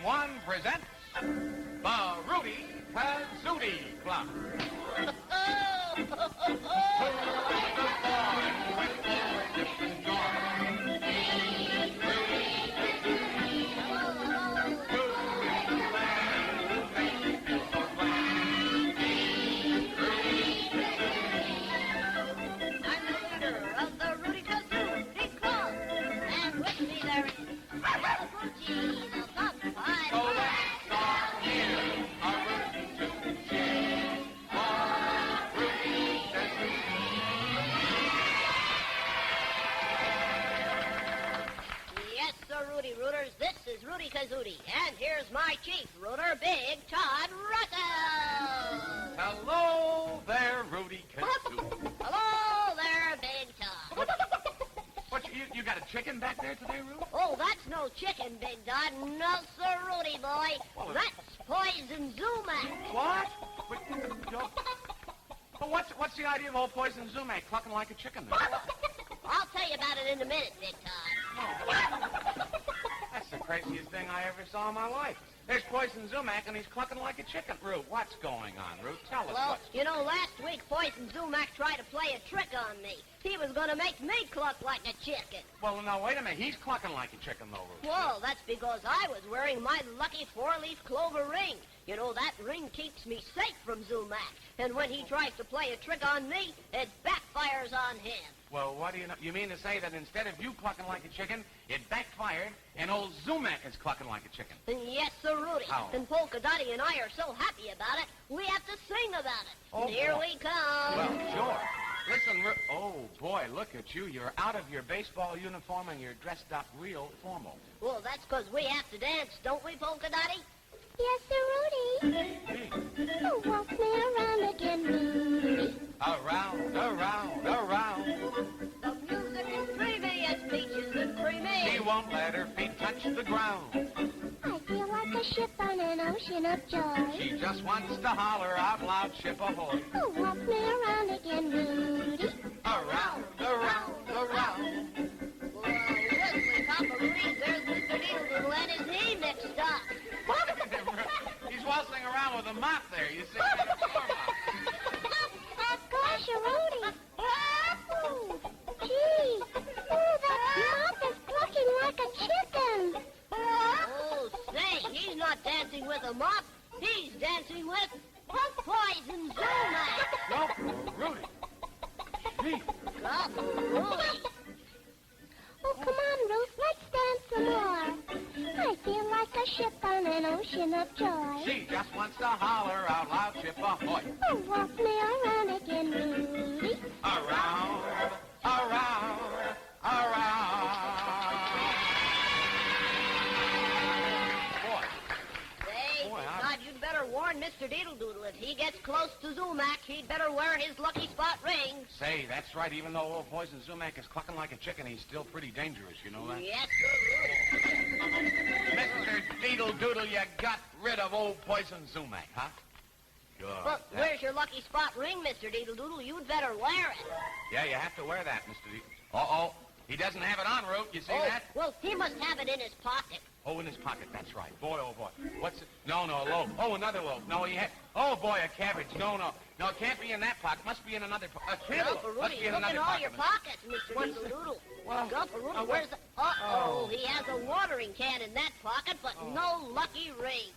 9-1 presents the Rootie Kazootie Club. I'm the leader of the Rootie Kazootie Club, and with me there is Rootie, the top five. So let's start here, a Rootie to share, for Rootie Kazootie. Yes, sir, Rootie Rooters, this is Rootie Kazootie, and here's my chief rooter, Big Todd Russell. Hello there, Rootie Kazootie. Hello there, Big Todd. What, you got a chicken back there today, Roo? Oh, that's no chicken, Big Todd. No, sir, Rootie boy. Well, That's Poison Zumac. What? Wait, no. Well, what's the idea of old Poison Zumac clucking like a chicken there? I'll tell you about it in a minute, Big Todd. That's the craziest thing I ever saw in my life. There's Poison Zumac, and he's clucking like a chicken. Roo, what's going on, Roo? Tell us Well, what. you know, last week Poison Zumac tried to play a trick on me. He was going to make me cluck like a chicken. Well, no, wait a minute. He's clucking like a chicken, though, Roo. Well, that's because I was wearing my lucky four-leaf clover ring. You know, that ring keeps me safe from Zumac. And when he tries to play a trick on me, it backfires on him. Well, what do you know? You mean to say that instead of you clucking like a chicken, it backfired, and old Zumac is clucking like a chicken? And yes, sir, Rudy. How? And Polka and I are so happy about it, we have to sing about it. Oh, And here boy. we come. Well, sure. Listen, oh, boy, look at you. You're out of your baseball uniform, and you're dressed up real formal. Well, that's because we have to dance, don't we, Polka Dotty? Yes, sir, Rudy. Hey, Oh, walk me around again, Rudy. around, around, around. The music is dreamy as peaches and creamy. She won't let her feet touch the ground. I feel like a ship on an ocean of joy. She just wants to holler out loud, ship ahoy. Oh, walk me around again, Rudy. Around, around, around. Well, listen, Papa Rudy, there's Mr. Needle and his knee mixed up. He's waltzing around with a mop there, you see? Gosh, Rudy. Oh, gee. Oh, that mouth is clucking like a chicken. Oh, say, he's not dancing with a mop. He's dancing with Poison Zumac. No, Rudy. Gee. Oh, Rudy. Oh, come on, Ruth. Let's dance some more. I feel like a ship on an ocean of joy. She just wants to holler out loud, ship ahoy. Oh, walk me around again, Rudy. Around, around, around. Boy, Say, Boy, God, you'd better warn Mr. Doodle If he gets close to Zumac, he'd better wear his lucky spot ring. say, that's right. Even though old Poison Zumac is clucking like a chicken, he's still pretty dangerous, you know that? Yes, sir, Rudy. Mr. Deedle Doodle, you got rid of old Poison Zumac, huh? Good. Well, where's your lucky spot ring, Mr. Doodle? You'd better wear it. Yeah, you have to wear that, Mr. Deedle. Uh-oh. He doesn't have it on, Root. You see that? Well, he must have it in his pocket. Oh, in his pocket. That's right. Boy, oh, boy. What's it? No, a loaf. Oh, another loaf. No, he had... Oh, boy, a cabbage. No. No, it can't be in that pocket. Must be in another pocket. A cantaloupe. Gumper Must Rudy, be in look in another all pocket. your pockets, Mr. Doodle. Well, Gumper Rudy, what- where's the... Uh-oh, he has a watering can in that pocket, but no lucky ring.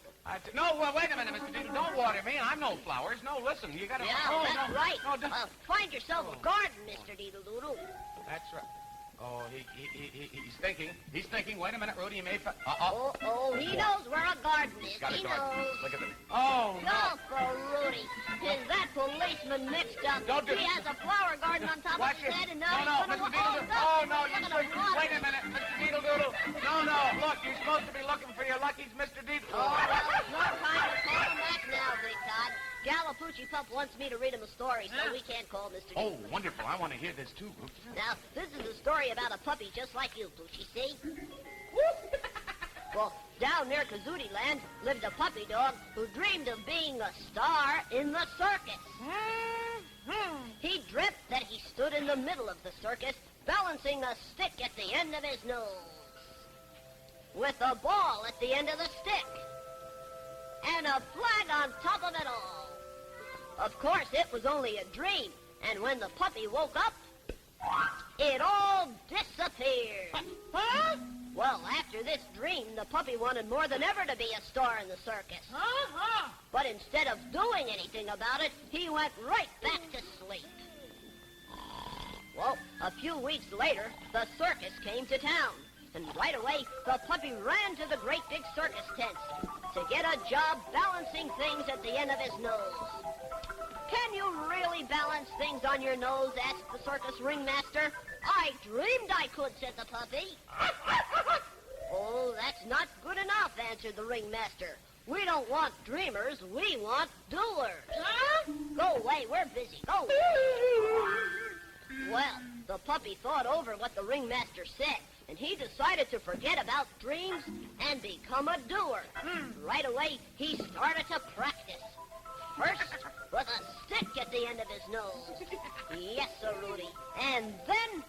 No, well, wait a minute, Mr. Deedle. Don't water me. I'm no flowers. No, listen. You got to... Yeah, oh, that's no. right. No, don't... Find yourself a garden, Mr. Doodle. That's right. Oh, he's thinking. He's thinking. Wait a minute, Rudy. You may... Uh-oh. Oh, he knows where a garden is. Got a He garden. knows. Look at them. Oh, no. Gumper Rudy, is that policeman mixed up? Don't do He it. has a flower garden on top Watch of his it. head, and now No, he's Mr. gonna... Deedle. Oh, no, you he's gonna should... water Wait a it. minute, Mr. Deedle Doodle. No. Look, you're supposed to be looking for your luckies, Mr. Deedle. Oh, well, it's no time to call him back now, Big Todd. Gallapoochie Pup wants me to read him a story, so we can't call Mr. Oh, Doodle. wonderful. I want to hear this, too, Ruth. Now, this is a story about a puppy just like you, Poochie, see? Well, down near Kazootie Land lived a puppy dog who dreamed of being a star in the circus. He dreamt that he stood in the middle of the circus, balancing a stick at the end of his nose. with a ball at the end of the stick. And a flag on top of it all. Of course, it was only a dream. And when the puppy woke up, it all disappeared. Huh? Well, after this dream, the puppy wanted more than ever to be a star in the circus. Uh-huh. But instead of doing anything about it, he went right back to sleep. Well, a few weeks later, the circus came to town. And right away, the puppy ran to the great big circus tents to get a job balancing things at the end of his nose. Can you really balance things on your nose? Asked the circus ringmaster. I dreamed I could, said the puppy. Oh, that's not good enough, answered the ringmaster. We don't want dreamers, we want doers. Huh? Go away, we're busy. Go. Well, the puppy thought over what the ringmaster said, and he decided to forget about dreams and become a doer. Right away, he started to practice. First, with a stick at the end of his nose. Yes, sir, Rootie. And then,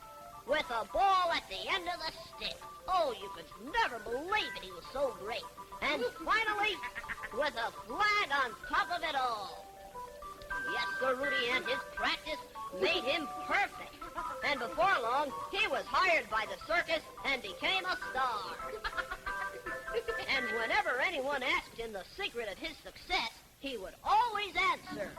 with a ball at the end of the stick. Oh, you could never believe it. He was so great. And finally, with a flag on top of it all. Yes, sir, Rootie, and his practice made him perfect. And before long, he was hired by the circus and became a star. And whenever anyone asked him the secret of his success, he would always answer.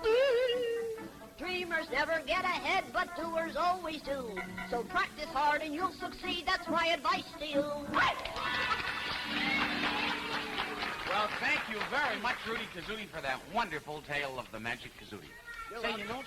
Dreamers never get ahead, but doers always do. So practice hard and you'll succeed. That's my advice to you. Well, thank you very much, Rootie Kazootie, for that wonderful tale of the magic kazootie. You're Say, welcome.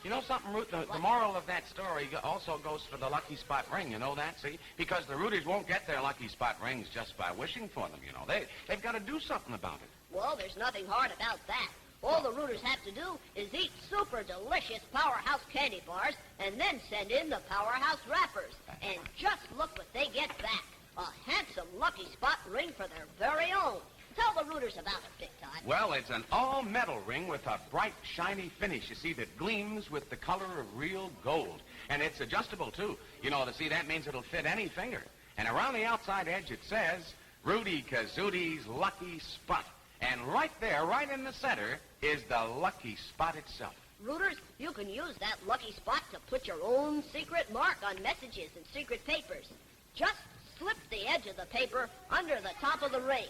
you know something, Root? The moral of that story also goes for the lucky spot ring. You know that, see? Because the Rooties won't get their lucky spot rings just by wishing for them, you know. They've got to do something about it. Well, there's nothing hard about that. All the rooters have to do is eat super delicious Powerhouse candy bars and then send in the Powerhouse wrappers. And just look what they get back. A handsome lucky spot ring for their very own. Tell the rooters about it, Big Todd. Well, it's an all-metal ring with a bright, shiny finish, you see, that gleams with the color of real gold. And it's adjustable, too. You know, see, that means it'll fit any finger. And around the outside edge it says, Rootie Kazootie's Lucky Spot. And right there, right in the center, is the lucky spot itself. Rooters, you can use that lucky spot to put your own secret mark on messages and secret papers. Just slip the edge of the paper under the top of the ring.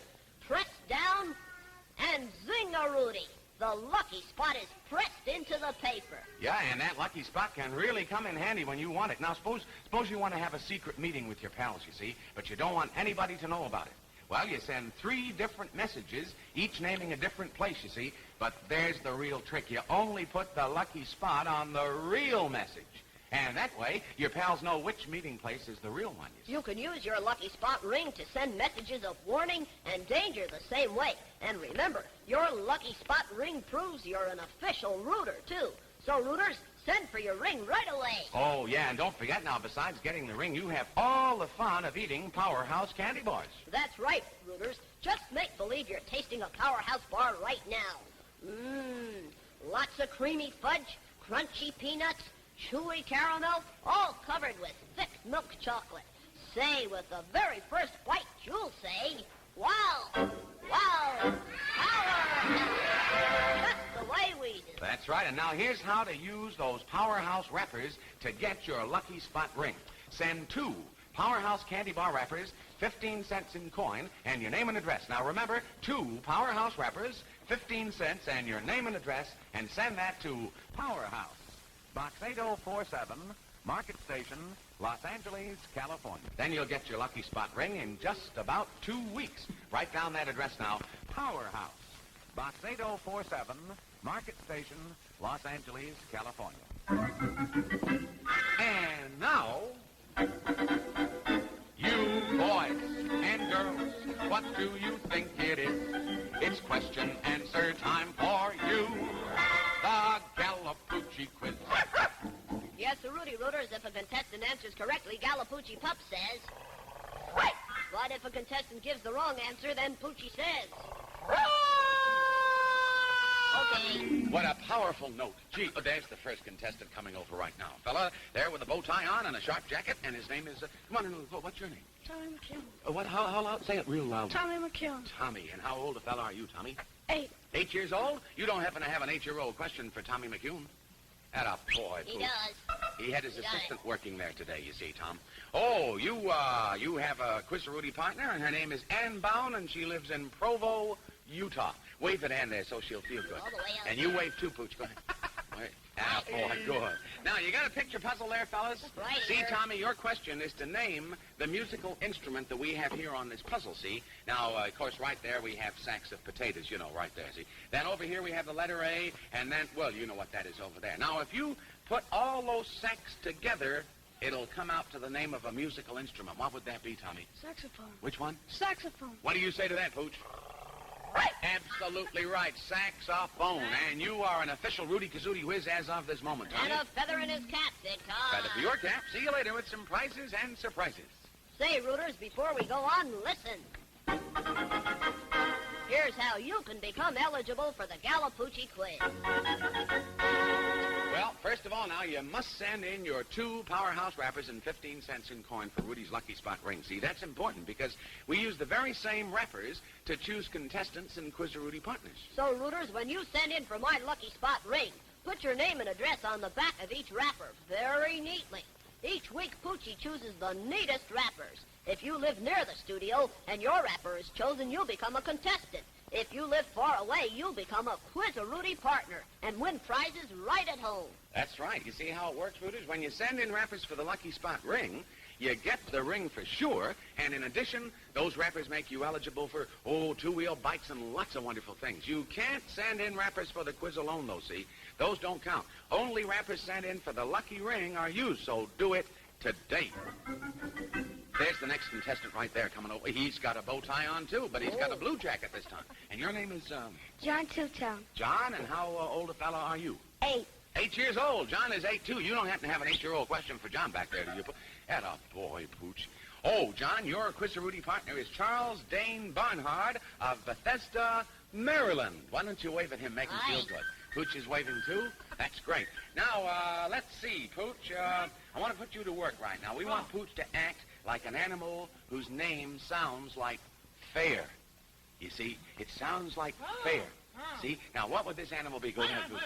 Press down, and zing-a-Rootie. The lucky spot is pressed into the paper. Yeah, and that lucky spot can really come in handy when you want it. Now, suppose you want to have a secret meeting with your pals, you see, but you don't want anybody to know about it. Well, you send 3 different messages, each naming a different place, you see, but there's the real trick. You only put the lucky spot on the real message. And that way, your pals know which meeting place is the real one, you see. You can use your lucky spot ring to send messages of warning and danger the same way. And remember, your lucky spot ring proves you're an official rooter, too. So, rooters, send for your ring right away. Oh, yeah, and don't forget now, besides getting the ring, you have all the fun of eating Powerhouse candy bars. That's right, rooters. Just make believe you're tasting a Powerhouse bar right now. Lots of creamy fudge, crunchy peanuts, chewy caramel, all covered with thick milk chocolate. Say, with the very first bite, you'll say, wow, wow, power. Just the way we do. That's right, and now here's how to use those Powerhouse wrappers to get your lucky spot ring. Send 2 Powerhouse candy bar wrappers, 15 cents in coin, and your name and address. Now remember, 2 Powerhouse wrappers, 15 cents, and your name and address, and send that to Powerhouse, Box 8047, Market Station, Los Angeles, California. Then you'll get your lucky spot ring in just about 2 weeks. Write down that address now, Powerhouse, Box 8047, Market Station, Los Angeles, California. And now, you boys and girls, what do you think it is? It's question answer time for you, the Gallapoochie quiz. Yes, sir, Rootie Rooters, if a contestant answers correctly, Gallapoochie Pup says, right. But if a contestant gives the wrong answer, then Poochie says, Okay. What a powerful note. Gee, there's the first contestant coming over right now. Fella there with a bow tie on and a sharp jacket, and his name is... come on, what's your name? Tommy McKeown. What? How loud? Say it real loud. Tommy McKeown. Tommy. And how old a fella are you, Tommy? 8. 8 years old? You don't happen to have an 8-year-old question for Tommy McCune? Atta boy, He Pooh. does. He had his He got assistant working there today, you see, Tom. Oh, you have a Quizarootie partner, and her name is Ann Bound, and she lives in Provo, Utah. Wave at Ann there so she'll feel good. All the way out And you there. wave too, Pooch. Go ahead. Wait. Ah, boy, good. Now, you got a picture puzzle there, fellas? Right See, here. Tommy, your question is to name the musical instrument that we have here on this puzzle, see? Now, of course, right there we have sacks of potatoes, you know, right there, see? Then over here we have the letter A, and then, well, you know what that is over there. Now, if you put all those sacks together, it'll come out to the name of a musical instrument. What would that be, Tommy? Saxophone. Which one? Saxophone. What do you say to that, Pooch? Absolutely right. Saxophone. And you are an official Rootie Kazootie whiz as of this moment, Tommy. And a feather in his cap, Big Todd. Feather for your cap. See you later with some prizes and surprises. Say, Rooters, before we go on, listen. Here's how you can become eligible for the Galapoochie quiz. Well, first of all, now, you must send in your 2 Powerhouse wrappers and 15 cents in coin for Rudy's Lucky Spot ring. See, that's important because we use the very same wrappers to choose contestants and Quizarootie partners. So, Rooters, when you send in for my Lucky Spot ring, put your name and address on the back of each wrapper very neatly. Each week, Poochie chooses the neatest wrappers. If you live near the studio and your wrapper is chosen, you'll become a contestant. If you live far away, you'll become a Quizarootie partner and win prizes right at home. That's right. You see how it works, Rooters? When you send in wrappers for the Lucky Spot ring, you get the ring for sure, and in addition, those wrappers make you eligible for, 2-wheel bikes and lots of wonderful things. You can't send in wrappers for the quiz alone, though, see? Those don't count. Only wrappers sent in for the lucky ring are used, so do it today. There's the next contestant right there coming over. He's got a bow tie on, too, but he's got a blue jacket this time. And your name is, John Two-Tone. John, and how old a fella are you? 8. 8 years old. John is 8, too. You don't happen to have an 8-year-old question for John back there, do you? Atta boy, Pooch. Oh, John, your Quizarootie partner is Charles Dane Barnhard of Bethesda, Maryland. Why don't you wave at him, make him feel good? Pooch is waving, too? That's great. Now, let's see, Pooch. I want to put you to work right now. We want Pooch to act like an animal whose name sounds like fair. You see, it sounds like fair. See? Now, what would this animal be? Go ahead, Pooch.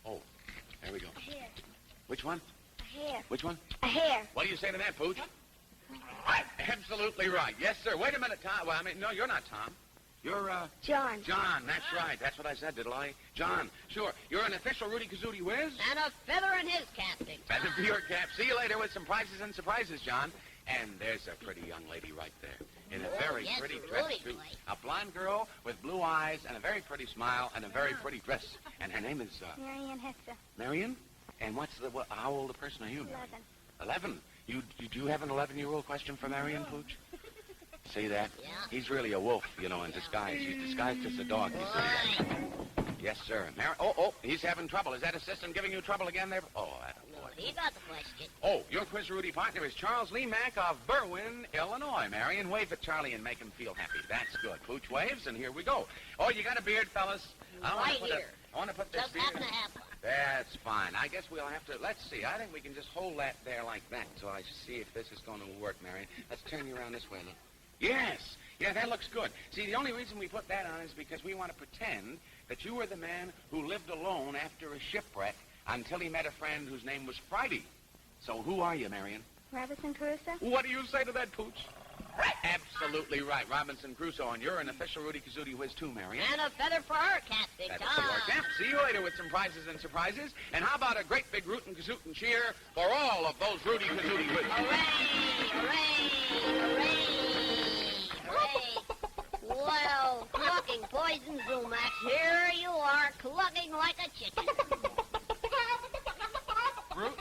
Oh, there we go. A hare. Which one? A hare. Which one? A hare. What do you say to that, Pooch? Absolutely right. Yes, sir. Wait a minute, Tom. Well, I mean, no, you're not Tom. You're, John. John. That's right. That's what I said, did I? John. Sure. You're an official Rootie Kazootie whiz. And a feather in his cap, Big Todd. Feather for your cap. See you later with some prizes and surprises, John. And there's a pretty young lady right there in a very yes, pretty a dress, Rootie too. boy. A blonde girl with blue eyes and a very pretty smile and a very pretty dress. And her name is, Marianne Hector. Marion? And how old a person are you, Marion? 11. Do you have an 11-year-old question for Marion, Pooch? See that? Yeah. He's really a wolf, you know, in disguise. He's disguised as a dog, you see that? Right. Yes, sir. He's having trouble. Is that assistant giving you trouble again there? Oh, No, boy. he got the question. Oh, your Quizarootie partner is Charles Lee Mack of Berwyn, Illinois. Marion, wave at Charlie and make him feel happy. That's good. Pooch waves, and here we go. Oh, you got a beard, fellas? Right here. I want to put this Just beard... happen to have one. That's fine. I guess we'll have to... Let's see. I think we can just hold that there like that so I see if this is going to work, Marion. Let's turn you around this way. Look. Yes. Yeah, that looks good. See, the only reason we put that on is because we want to pretend that you were the man who lived alone after a shipwreck until he met a friend whose name was Friday. So who are you, Marion? Robinson Crusoe. What do you say to that, Pooch? Absolutely right. Robinson Crusoe, and you're an official Rootie Kazootie whiz too, Marion. And a feather for her cap, Big That's Todd. the work. Yep. See you later with some prizes and surprises. And how about a great big rootin' kazootin' cheer for all of those Rootie Kazootie whiz? Hooray! Hooray! Hooray! Hooray! Well, clucking poison Zumax, here you are, clucking like a chicken. Root,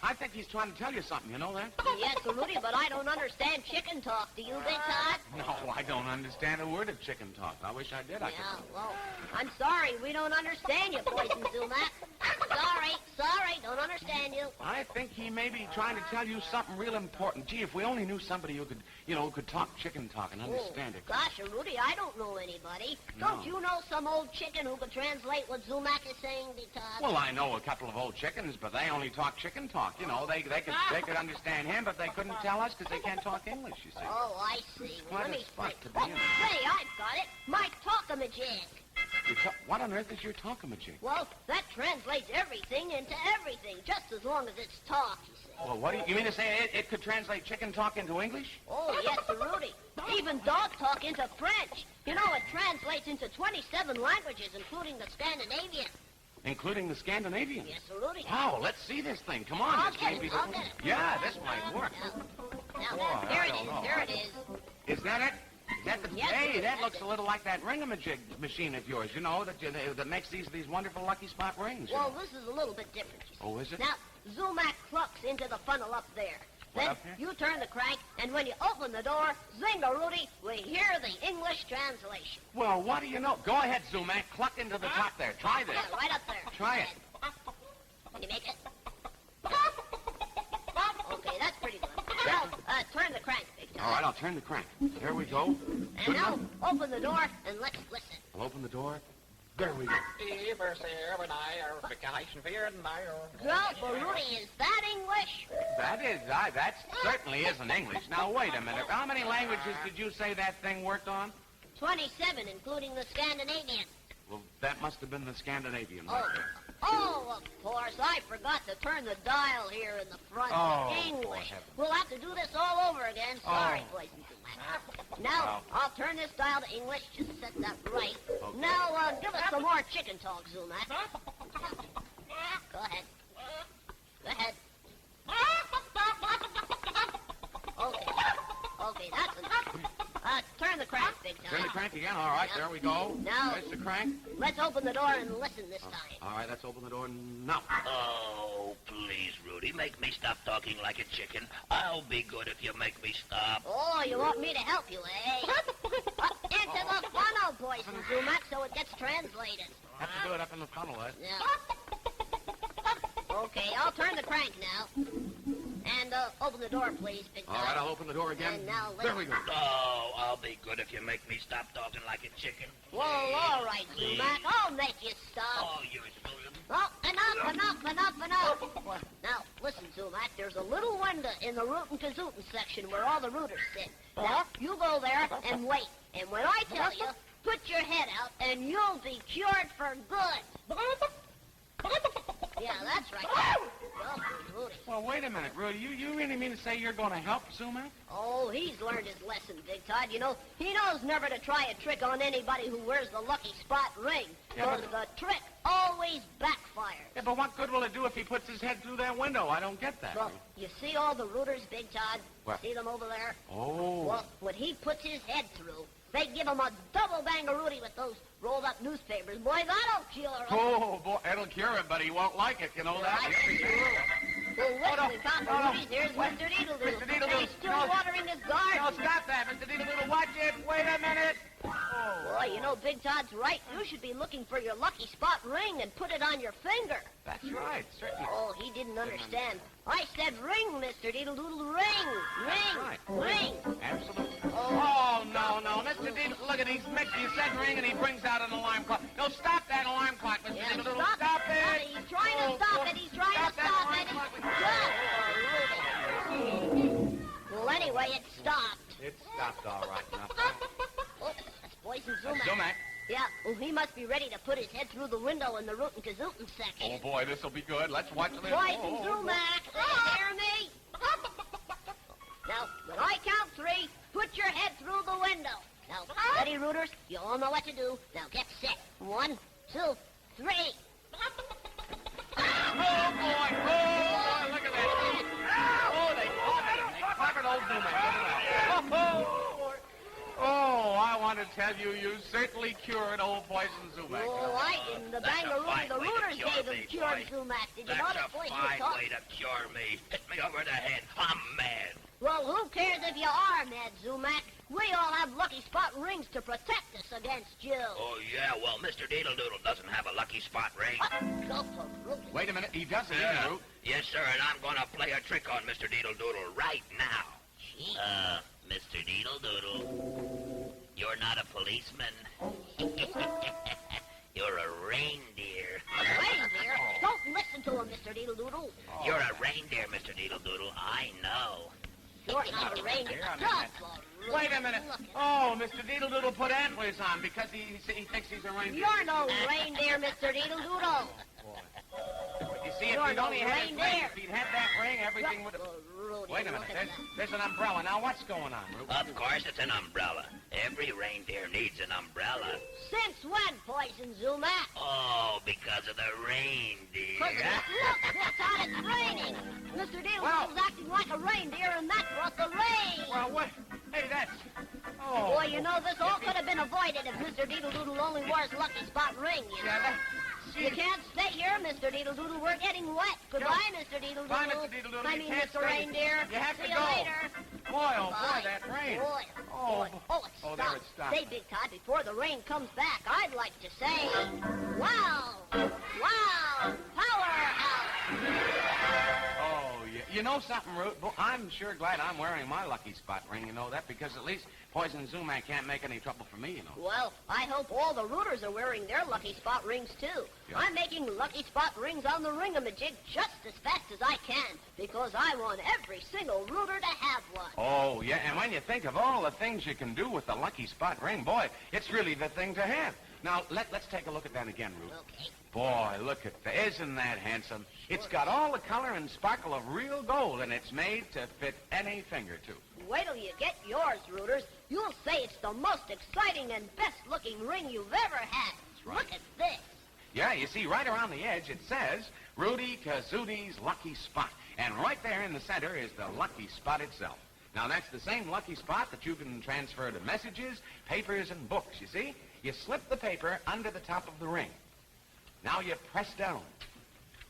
I think he's trying to tell you something, you know that? Yes, Rootie, but I don't understand chicken talk. Do you, Big Todd? No, I don't understand a word of chicken talk. I wish I did. I Yeah, well, I'm sorry. We don't understand you, Poison Sumac. Sorry, don't understand you. I think he may be trying to tell you something real important. Gee, if we only knew somebody who could, could talk chicken talk and understand it. Gosh, Rootie, I don't know anybody. No. Don't you know some old chicken who could translate what Sumac is saying, Big Todd? Well, I know a couple of old chickens, but they only talk chicken talk. You know, they could understand him, but they couldn't tell us because they can't talk English, you see. Oh, I see. Quite Let a me spot think. to be in. Say, I've got it. My talk-a-majig. What on earth is your talk-a-majig? Well, that translates everything into everything, just as long as it's talk, you see. Well, what do you mean to say it could translate chicken talk into English? Oh, yes, Rootie. Even dog talk into French. You know, it translates into 27 languages, including the Scandinavian. Including the Scandinavian? Yes, Rootie. Wow, let's see this thing. Come on. I'll this get can't be it. the... I'll get it. Yeah, this might work. Now, Boy, here I it don't is. know. There it is. Is that it? Is that the... Yes, Hey, that that's looks it. a little like that ringamajig machine of yours, that makes these wonderful lucky spot rings. Well, this is a little bit different, you see. Oh, is it? Now, Zumac clucks into the funnel up there. What, Then up here? you turn the crank, and when you open the door, zinga, Rootie, we hear the English translation. Well, what do you know? Go ahead, Zumac. Cluck into the top there. Try this. Yeah, right up there. Try it. Can you make it? Okay, that's pretty good. Now, turn the crank, Big Todd. All right, I'll turn the crank. There we go. And now, open the door, and let's listen. I'll open the door. There we go. Well, Rootie, is that English? That certainly isn't English. Now, wait a minute. How many languages did you say that thing worked on? 27, including the Scandinavian. Well, that must have been the Scandinavian right Oh, there. of course. I forgot to turn the dial here in the front. Oh, English. for heaven. We'll have to do this all over again. Sorry, Oh. boys and Sumac. Now, I'll turn this dial to English. Just set that right. Okay. Now, give us some more chicken talk, Zumac. Go ahead. Go ahead. Okay, that's enough. Turn the crank, Big Todd. Turn the crank again. All right, there we go. Now- There's the crank. Let's open the door and listen this time. All right, let's open the door now. Oh, please, Rootie, make me stop talking like a chicken. I'll be good if you make me stop. Oh, you want me to help you, eh? Up into the funnel, boys and Zumac, so it gets translated. Have to do it up in the funnel, eh? Yeah. Okay, I'll turn the crank now. And open the door, please, Big Todd. All right, I'll open the door again. And now There we go. Oh, I'll be good if you make me stop talking like a chicken. Well, all right, Zumac. I'll make you stop. Oh, you're so... Oh, enough. Well, now, listen, Zumac. There's a little window in the Rootin' Kazootin' section where all the rooters sit. Now, you go there and wait. And when I tell you, put your head out and you'll be cured for good. Yeah, that's right. Well, Rootie. Well, wait a minute, Rudy. You really mean to say you're going to help Sumac? Oh, he's learned his lesson, Big Todd. You know, he knows never to try a trick on anybody who wears the lucky spot ring. Yeah, Because but- the trick always backfires. Yeah, but what good will it do if he puts his head through that window? I don't get that. Well, you see all the rooters, Big Todd? What? See them over there? Oh. Well, when he puts his head through, they give him a double bangarooty with those rolled-up newspapers. Boy, that'll cure him. Oh, boy, it'll cure him, but he won't like it, you know that? I see. Well, listen, we found the no. Rooties. Here's Mr. Deedledoo. Mr. Deedledoo, He's still no. watering his No, garden. stop that, Mr. Deedledoo. Watch it. Wait a minute. Oh. Boy, you know, Big Todd's right. You should be looking for your lucky spot ring and put it on your finger. That's right, certainly. Oh, he didn't understand. I said ring, Mr. Deedledoo. Ring. right. Ring. Absolutely. Oh, no. Mr. Deedledoo, look at he's mixed. You said ring and he brings out an alarm clock. No, stop that alarm clock, Mr. yeah, Deedledoo. stop it. it. He's trying to stop it. He's trying to that stop alarm it. clock. Good. Well, anyway, it stopped. It stopped all right now. Oh, that's Poison That's Zumac. Sumac. Yeah, well, he must be ready to put his head through the window in the Rootin' Kazootin' section. Oh, boy, this'll be good. Let's watch this. Poison Zumac, do you hear me? Now, when I count 3, put your head through the window. Now, ready, rooters? You all know what to do. Now, get set. 1, 2, 3. Oh, boy. Oh, look at that. Oh, they caught him. They clevered old Zumac. Look at that. Oh, I want to tell you, you certainly cured old Poison Zumac. Oh, I didn't. The That's a Bangaroo, fine the way to Rooters cure gave him me, cured boy. sumac. Did you That's notice, a boys? fine You talk. way to cure me. Hit me over the head. I'm mad. Well, who cares if you are mad, Zumac? We all have Lucky Spot rings to protect us against you. Oh, yeah, well, Mr. Deedle-Doodle doesn't have a lucky spot ring. Go for Rootie. Wait a minute, he doesn't, Yeah. Root. Yes, sir, and I'm going to play a trick on Mr. Deedle-Doodle right now. Gee. Mr. Deedle-Doodle, you're not a policeman. You're a reindeer. Reindeer? Don't listen to him, Mr. Deedle-Doodle. You're a reindeer, Mr. Deedle-Doodle. I know. You're not a reindeer. I mean, Just for Wait a minute. Look at- Oh, Mr. Deedle-Doodle put antlers on because he thinks he's a reindeer. You're no reindeer, Mr. Deedle-Doodle. You see, if You're he'd no only had his ring, reindeer. if he'd had that ring, everything would have... Rootie, Wait a minute. look at There's, that. there's an umbrella. Now, what's going on, Root? Of course, it's an umbrella. Every reindeer needs an umbrella. Since when, Poison Zumac? Oh, because of the reindeer. Look, Todd, it's raining. Mr. Wow. Deedle-Doodle's acting like a reindeer, and that brought the rain. Well, what? Hey, that's... Oh. Boy, you know, this all could have been avoided if Mr. Deedle-Doodle only wore his Lucky Spot ring, you know. Yeah, that... You can't stay here, Mr. Deedle-Doodle. We're getting wet. Goodbye, Mr. Deedle-Doodle. Bye, Mr. Deedle-Doodle. I You mean, can't Mr. stay. Reindeer. You have See to you go. later. Boy, oh, boy, Bye. that rain. Boy, Oh. boy. Oh, it Oh, stopped. there it stopped. Say, Big Todd, before the rain comes back, I'd like to say, wow, wow, powerhouse. Oh, yeah. You know something, Root? I'm sure glad I'm wearing my Lucky Spot ring, you know that, because at least Poison Zumac can't make any trouble for me, you know. Well, I hope all the rooters are wearing their Lucky Spot rings, too. Yeah. I'm making Lucky Spot rings on the ringamajig just as fast as I can, because I want every single rooter to have one. Oh, yeah, and when you think of all the things you can do with the Lucky Spot ring, boy, it's really the thing to have. Now, let's take a look at that again, Root. Okay. Boy, look at that. Isn't that handsome? It's got all the color and sparkle of real gold, and it's made to fit any fingertip. Wait till you get yours, rooters. You'll say it's the most exciting and best-looking ring you've ever had. right. Look at this. Yeah, you see, right around the edge it says Rootie Kazootie's Lucky Spot. And right there in the center is the Lucky Spot itself. Now, that's the same Lucky Spot that you can transfer to messages, papers, and books, you see? You slip the paper under the top of the ring. Now you press down.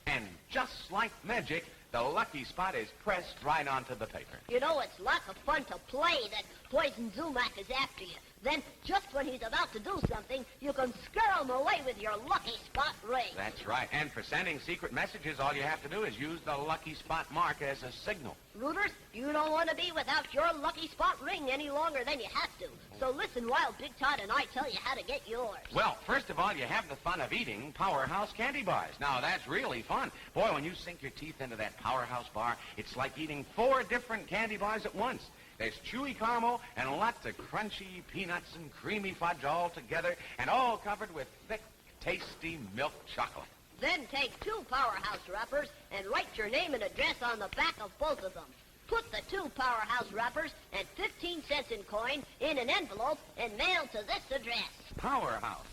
And just like magic, the Lucky Spot is pressed right onto the paper. You know, it's lots of fun to play that Poison Zumac is after you. Then, just when he's about to do something, you can scare him away with your Lucky Spot ring. That's right. And for sending secret messages, all you have to do is use the Lucky Spot mark as a signal. Rooters, you don't want to be without your Lucky Spot ring any longer than you have to. So listen while Big Todd and I tell you how to get yours. Well, first of all, you have the fun of eating Powerhouse candy bars. Now, that's really fun. Boy, when you sink your teeth into that Powerhouse bar, it's like eating 4 different candy bars at once. There's chewy caramel and lots of crunchy peanuts and creamy fudge all together, and all covered with thick, tasty milk chocolate. Then take 2 Powerhouse wrappers and write your name and address on the back of both of them. Put the 2 Powerhouse wrappers and 15 cents in coin in an envelope and mail to this address. Powerhouse,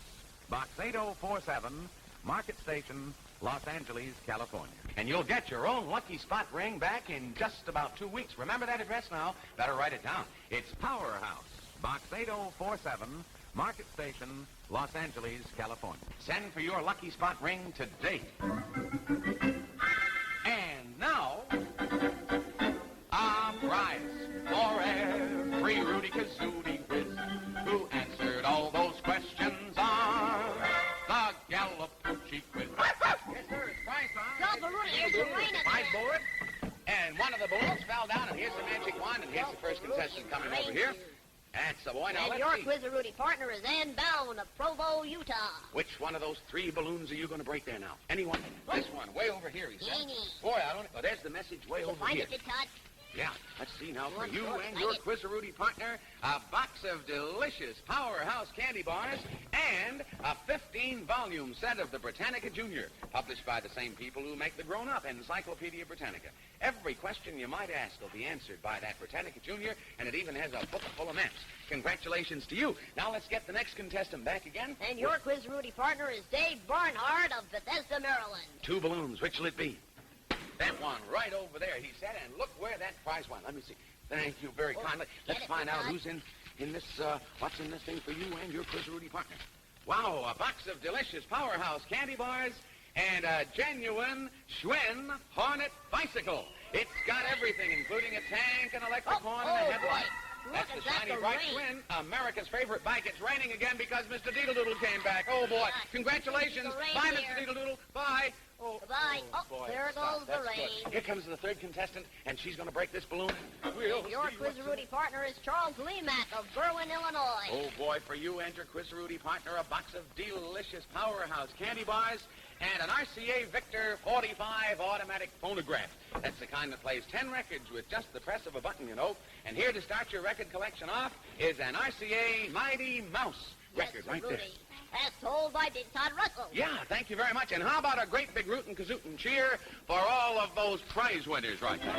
Box 8047, Market Station, Los Angeles, California. And you'll get your own Lucky Spot ring back in just about 2 weeks. Remember that address now? Better write it down. It's Powerhouse, Box 8047, Market Station, Los Angeles, California. Send for your Lucky Spot ring today. And now, a prize for every Rootie Kazootie quiz who answered all those questions on the Gallapoochie quiz. Yes, sir, it's prize time. Go, Rootie, here's your ring. Prize board. And one of the balloons fell down, and here's the magic wand, and here's the first contestant coming over here. That's the boy. Now, And let's your see. Quizarootie partner is Ann Bound of Provo, Utah. Which one of those 3 balloons are you going to break there now? Any one? This one, way over here, he said. Any. Boy, I don't... Oh, there's the message way Did you over find here. it, Big Todd? Yeah, let's see now for I'm you so and your excited. Quizarootie partner, a box of delicious Powerhouse candy bars and a 15-volume set of the Britannica Junior, published by the same people who make the grown-up Encyclopedia Britannica. Every question you might ask will be answered by that Britannica Junior, and it even has a book full of maps. Congratulations to you. Now let's get the next contestant back again. And your Quizarootie partner is Dave Barnhart of Bethesda, Maryland. 2 balloons. Which will it be? That one right over there, he said, and look where that prize went. Let me see. Thank you very kindly. Let's it, find out Todd. who's in. in this, what's in this thing for you and your Kazootie partner? Wow, a box of delicious Powerhouse candy bars and a genuine Schwinn Hornet bicycle. It's got everything, including a tank, an electric horn, and a headlight. That's the shiny, bright Schwinn, America's favorite bike. It's raining again because Mr. Deedle-Doodle came back. Oh, boy. Congratulations. Bye, Mr. Deedle-Doodle. Bye. Oh, goodbye. Boy, there goes the rain. Good. Here comes the third contestant, and she's going to break this balloon. Your Kazootie partner is Charles Lemack of Berwyn, Illinois. Oh, boy, for you and your Kazootie partner, a box of delicious Powerhouse candy bars and an RCA Victor 45 automatic phonograph. That's the kind that plays 10 records with just the press of a button, you know. And here to start your record collection off is an RCA Mighty Mouse record right there. As told by Big Todd Russell. Yeah, thank you very much. And how about a great big rootin' kazootin' cheer for all of those prize winners right there?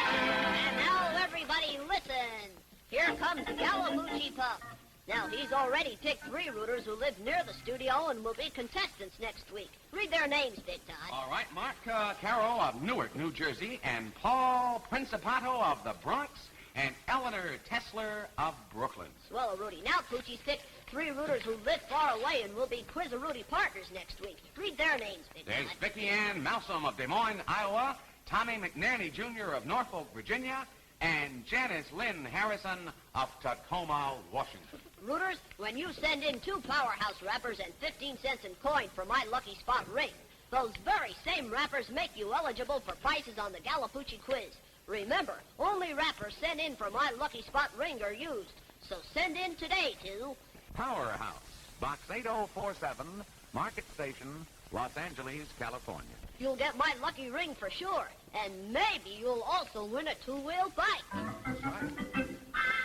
And now, everybody, listen. Here comes Gallapoochie Pup. Now, he's already picked 3 rooters who live near the studio and will be contestants next week. Read their names, Big Todd. All right, Mark Carroll of Newark, New Jersey, and Paul Principato of the Bronx, and Eleanor Tessler of Brooklyn. Well, Rudy, now Poochie's picked 3 rooters who live far away and will be Quiz-a-Rudy partners next week. Read their names, Big Todd. There's Vicki Ann Malsom of Des Moines, Iowa, Tommy McNerney Jr. of Norfolk, Virginia, and Janice Lynn Harrison of Tacoma, Washington. Rooters, when you send in 2 Powerhouse wrappers and 15 cents in coin for my Lucky Spot ring, those very same wrappers make you eligible for prizes on the Gallapoochie quiz. Remember, only wrappers sent in for my Lucky Spot ring are used. So send in today to Powerhouse, Box 8047, Market Station, Los Angeles, California. You'll get my lucky ring for sure. And maybe you'll also win a 2-wheel bike. That's right.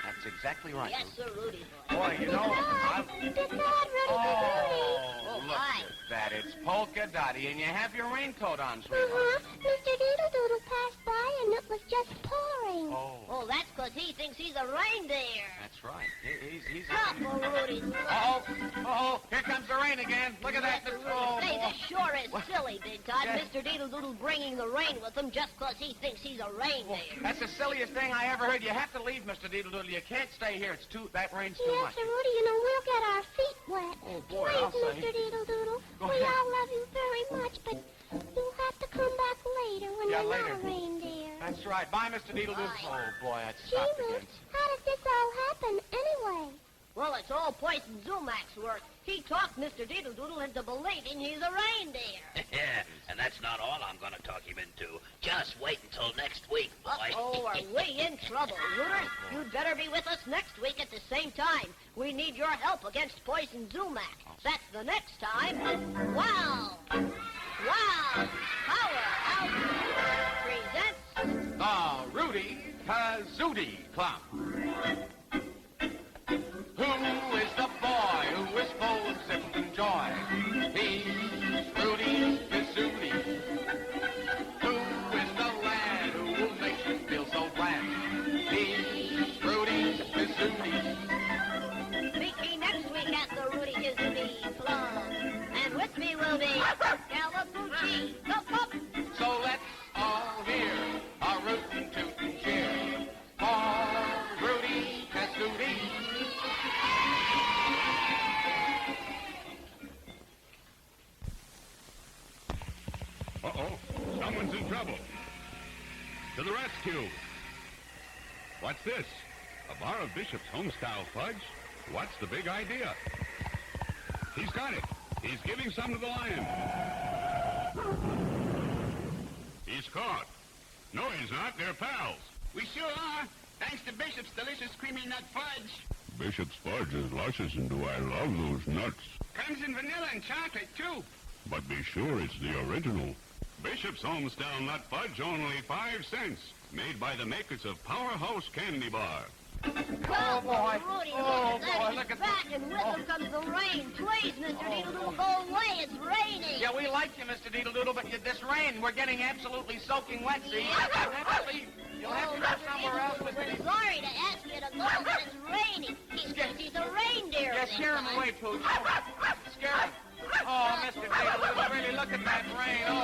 That's exactly right. Yes, sir, Rudy boy. Boy, you know, Oh, look hi. at that. It's Polka Dottie, and you have your raincoat on, sweetheart. Mr. Deedle-Doodle passed by and it was just pouring. Oh, that's because he thinks he's a reindeer. That's right. He's Stop, Rudy. Oh, here comes the rain again. Look at that. Say, Boy. this sure is silly, Big Todd. Yes. Mr. Deedle-Doodle bringing the rain with him just because he thinks he's a reindeer. That's the silliest thing I ever heard. You have to leave, Mr. Deedle-Doodle. You can't stay here. That rain's too Yes, much. Sir Rudy, you know, we'll get our feet wet. Oh, boy, Please, I'll say. Mr. Deedle-Doodle, Go we ahead. all love you very much, but you'll have to come back later when Yeah, we're later. not reindeer. That's right. Bye, Mr. Deedle-Doodle. Bye. Oh, boy, that's Gee, stopped Ruth, again. how did this all happen anyway? Well, it's all Poison Zumac's work. He talked Mr. Deedle-Doodle into believing he's a reindeer. Yeah, and that's not all I'm going to talk him into. Just wait until next week, boy. Uh-oh, are we in trouble? Rooters, you'd better be with us next week at the same time. We need your help against Poison Zumac. That's the next time. Wow! Wow! Powerhouse presents... The Rootie Kazootie Club. Who is the boy who is full of zip and joy? He's Rootie Kazootie. Who is the lad who will make you feel so glad? He's Rootie Kazootie. Meet me next week at the Rootie Kazootie Club. And with me will be Gallapoochie the Pup. So let's all hear a rootin' tootin' cheer for Rootie Kazootie. Uh-oh, someone's in trouble. To the rescue. What's this? A bar of Bishop's home-style fudge? What's the big idea? He's got it. He's giving some to the lion. He's caught. No, he's not. They're pals. We sure are. Thanks to Bishop's delicious creamy nut fudge. Bishop's fudge is luscious, and do I love those nuts. Comes in vanilla and chocolate, too. But be sure it's the original. Bishop's home-style nut fudge, only 5 cents. Made by the makers of Powerhouse Candy Bar. Oh, boy. Rudy, Oh, look at that. boy, He's look at back, that. and with him comes the rain. Please, Mr. Deedle-Doodle, go away. It's raining. Yeah, we like you, Mr. Deedle-Doodle, but this rain, we're getting absolutely soaking wet, see? You'll have to leave. You'll have to go somewhere else, Mr. We're Deedle-Doodle. sorry to ask you to go, but it's raining. He thinks he's a reindeer. Yeah, Big scare him Todd. away, Pooch. Scare him. Oh, Mr. Deedle-Doodle, really, look at that rain. Oh,